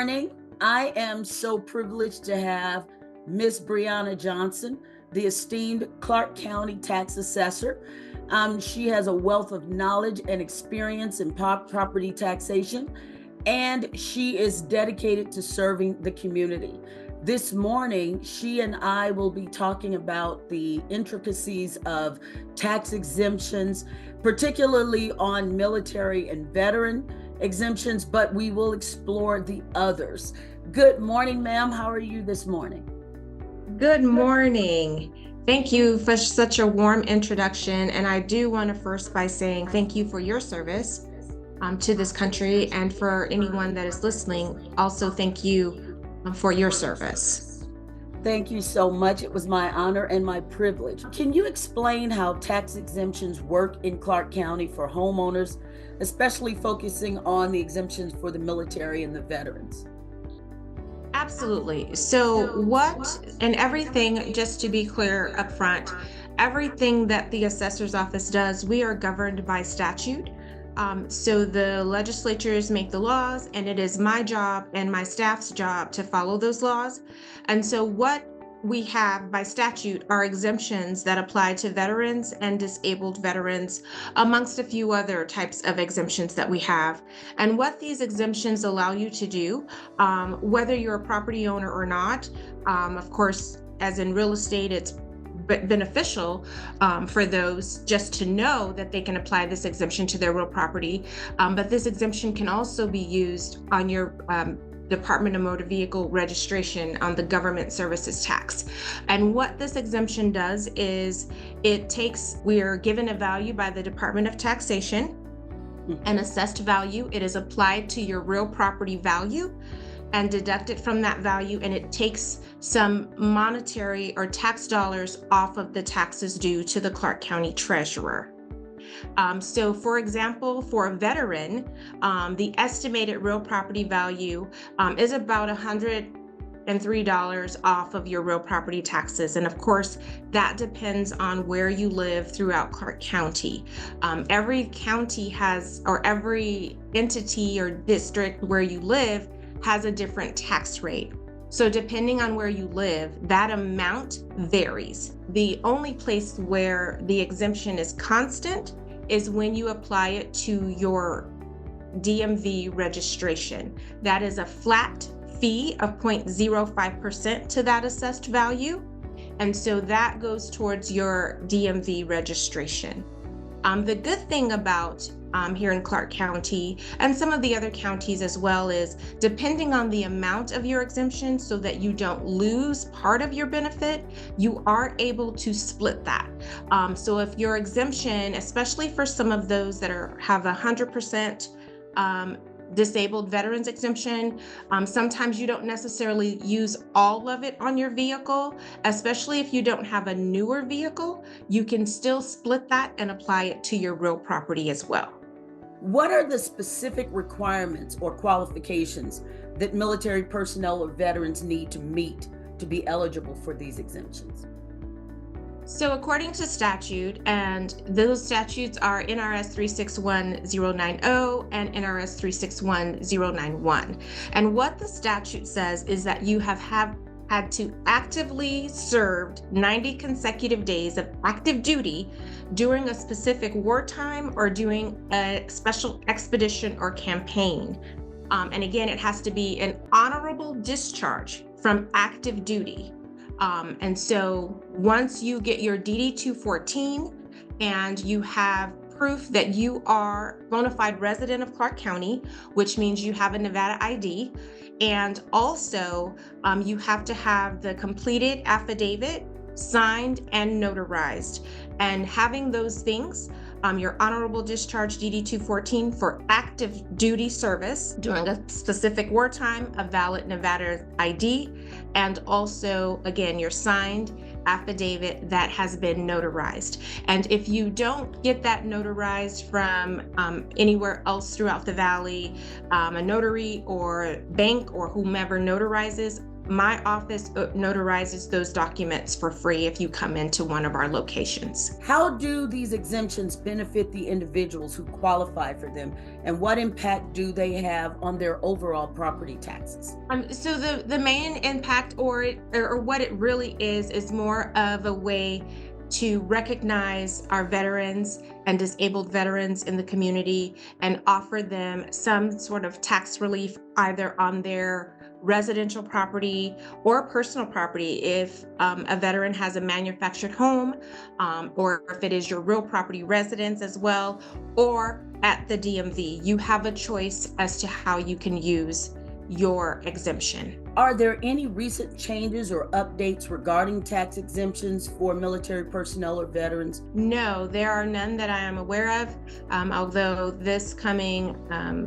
morning. I am so privileged to have Miss Briana Johnson, the esteemed Clark County Tax Assessor. She has a wealth of knowledge and experience in property taxation, and she is dedicated to serving the community. This morning, she and I will be talking about the intricacies of tax exemptions, particularly on military and veteran exemptions, but we will explore the others. Good morning, ma'am. How are you this morning? Good morning. Thank you for such a warm introduction. And I do want to first by saying thank you for your service to this country, and for anyone that is listening, also thank you for your service. Thank you so much. It was my honor and my privilege. Can you explain how tax exemptions work in Clark County for homeowners, especially focusing on the exemptions for the military and the veterans? Absolutely. So and everything, just to be clear up front, everything that the assessor's office does, we are governed by statute. So the legislatures make the laws, and it is my job and my staff's job to follow those laws. And so what we have by statute are exemptions that apply to veterans and disabled veterans, amongst a few other types of exemptions that we have. And what these exemptions allow you to do, whether you're a property owner or not, of course, as in real estate, it's beneficial for those just to know that they can apply this exemption to their real property. But this exemption can also be used on your Department of Motor Vehicle registration on the government services tax. And what this exemption does is we are given a value by the Department of Taxation, an assessed value. It is applied to your real property value and deducted from that value, and it takes some monetary or tax dollars off of the taxes due to the Clark County Treasurer. So for example, for a veteran, the estimated real property value is about $103 off of your real property taxes. And of course, that depends on where you live throughout Clark County. Every county has, or every entity or district where you live has a different tax rate. So depending on where you live, that amount varies. The only place where the exemption is constant is when you apply it to your DMV registration. That is a flat fee of 0.05% to that assessed value. And so that goes towards your DMV registration. The good thing about here in Clark County and some of the other counties as well is, depending on the amount of your exemption, so that you don't lose part of your benefit, you are able to split that. So if your exemption, especially for some of those that have 100% disabled veterans exemption, sometimes you don't necessarily use all of it on your vehicle, especially if you don't have a newer vehicle. You can still split that and apply it to your real property as well. What are the specific requirements or qualifications that military personnel or veterans need to meet to be eligible for these exemptions? So according to statute, and those statutes are NRS 361090 and NRS 361091. And what the statute says is that you have had to actively served 90 consecutive days of active duty during a specific wartime or doing a special expedition or campaign. And again, it has to be an honorable discharge from active duty. And so once you get your DD 214 and you have proof that you are a bona fide resident of Clark County, which means you have a Nevada ID, and also you have to have the completed affidavit signed and notarized. And having those things, your honorable discharge DD 214 for active duty service during a specific wartime, a valid Nevada ID, and also, again, your signed affidavit that has been notarized. And if you don't get that notarized from anywhere else throughout the Valley, a notary or bank or whomever notarizes, My office notarizes those documents for free if you come into one of our locations. How do these exemptions benefit the individuals who qualify for them, and what impact do they have on their overall property taxes? So the main impact, or what it really is more of a way to recognize our veterans and disabled veterans in the community and offer them some sort of tax relief either on their residential property or personal property if a veteran has a manufactured home, or if it is your real property residence as well, or at the DMV. You have a choice as to how you can use your exemption. Are there any recent changes or updates regarding tax exemptions for military personnel or veterans? No, there are none that I am aware of, although this coming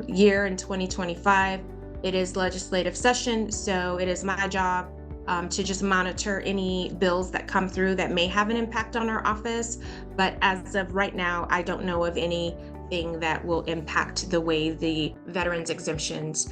year in 2025, it is legislative session, so it is my job to just monitor any bills that come through that may have an impact on our office. But as of right now, I don't know of anything that will impact the way the veterans exemptions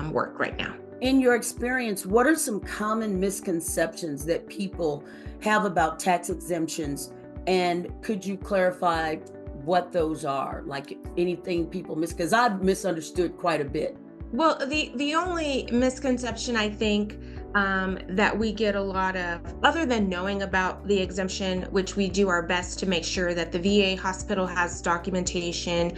work right now. In your experience, what are some common misconceptions that people have about tax exemptions? And could you clarify what those are? Like anything people because I've misunderstood quite a bit. Well, the only misconception I think that we get a lot of, other than knowing about the exemption, which we do our best to make sure that the VA hospital has documentation,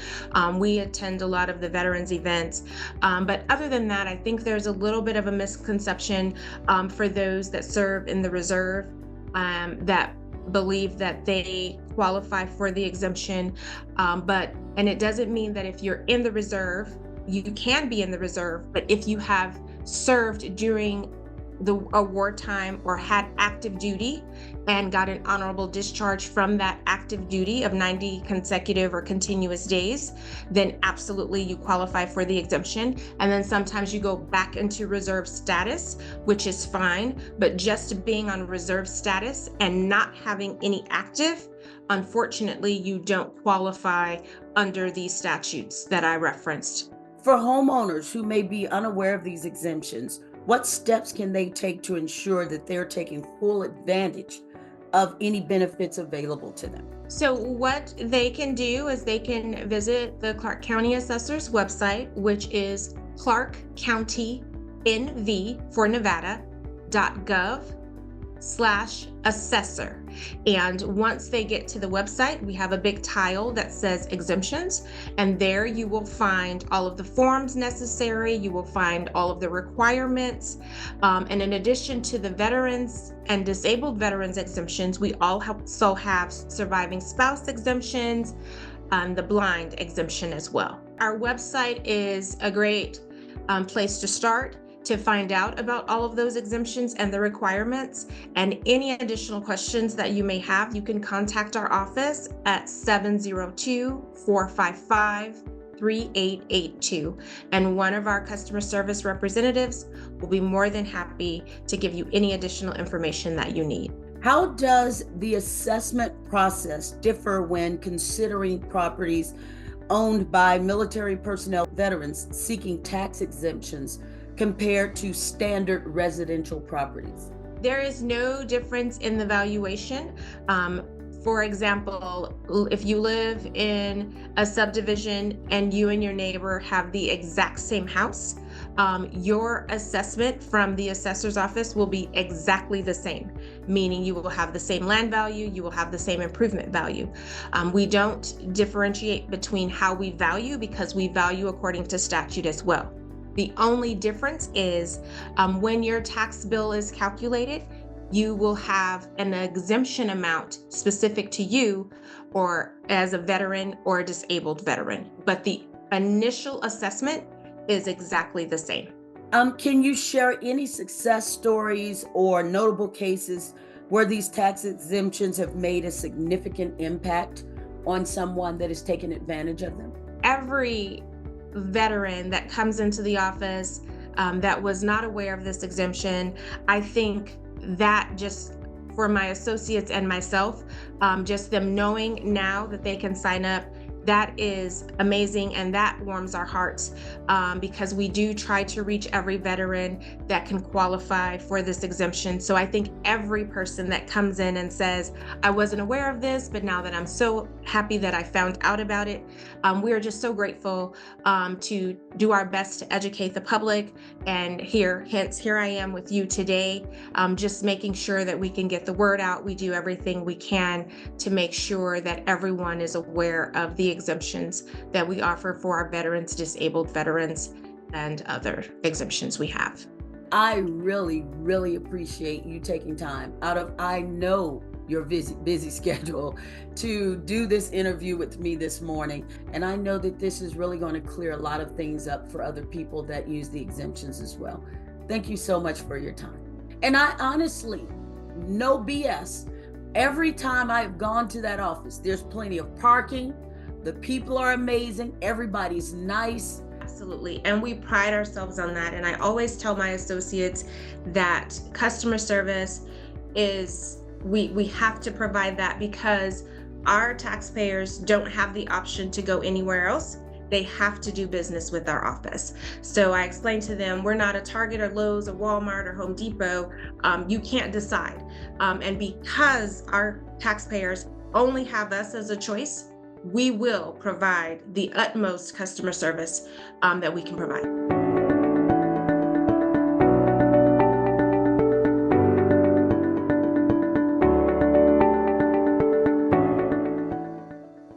we attend a lot of the veterans events. But other than that, I think there's a little bit of a misconception for those that serve in the reserve that believe that they qualify for the exemption. And it doesn't mean that if you're in the reserve, you can be in the reserve, but if you have served during the wartime or had active duty and got an honorable discharge from that active duty of 90 consecutive or continuous days, then absolutely you qualify for the exemption. And then sometimes you go back into reserve status, which is fine, but just being on reserve status and not having any active, unfortunately, you don't qualify under these statutes that I referenced. For homeowners who may be unaware of these exemptions, what steps can they take to ensure that they're taking full advantage of any benefits available to them? So what they can do is they can visit the Clark County Assessor's website, which is clarkcountynv for Nevada.gov/assessor. And once they get to the website, we have a big tile that says exemptions, and there you will find all of the forms necessary. You will find all of the requirements. And in addition to the veterans and disabled veterans exemptions, we also have surviving spouse exemptions and the blind exemption as well. Our website is a great place to start to find out about all of those exemptions and the requirements. And any additional questions that you may have, you can contact our office at 702-455-3882. And one of our customer service representatives will be more than happy to give you any additional information that you need. How does the assessment process differ when considering properties owned by military personnel veterans seeking tax exemptions compared to standard residential properties? There is no difference in the valuation. For example, if you live in a subdivision and you and your neighbor have the exact same house, your assessment from the assessor's office will be exactly the same, meaning you will have the same land value, you will have the same improvement value. We don't differentiate between how we value because we value according to statute as well. The only difference is when your tax bill is calculated, you will have an exemption amount specific to you or as a veteran or a disabled veteran. But the initial assessment is exactly the same. Can you share any success stories or notable cases where these tax exemptions have made a significant impact on someone that has taken advantage of them? Every veteran that comes into the office that was not aware of this exemption, I think that just for my associates and myself, just them knowing now that they can sign up, That is amazing, and that warms our hearts because we do try to reach every veteran that can qualify for this exemption. So I think every person that comes in and says, I wasn't aware of this, but now that I'm so happy that I found out about it, we are just so grateful to do our best to educate the public. And hence here I am with you today, just making sure that we can get the word out. We do everything we can to make sure that everyone is aware of the exemptions that we offer for our veterans, disabled veterans, and other exemptions we have. I really, really appreciate you taking time out of, I know, your busy schedule to do this interview with me this morning. And I know that this is really going to clear a lot of things up for other people that use the exemptions as well. Thank you so much for your time. And I honestly, no BS, every time I've gone to that office, there's plenty of parking. The people are amazing. Everybody's nice. Absolutely. And we pride ourselves on that. And I always tell my associates that customer service is, we have to provide that because our taxpayers don't have the option to go anywhere else. They have to do business with our office. So I explained to them, we're not a Target or Lowe's or Walmart or Home Depot. You can't decide. And because our taxpayers only have us as a choice, we will provide the utmost customer service that we can provide.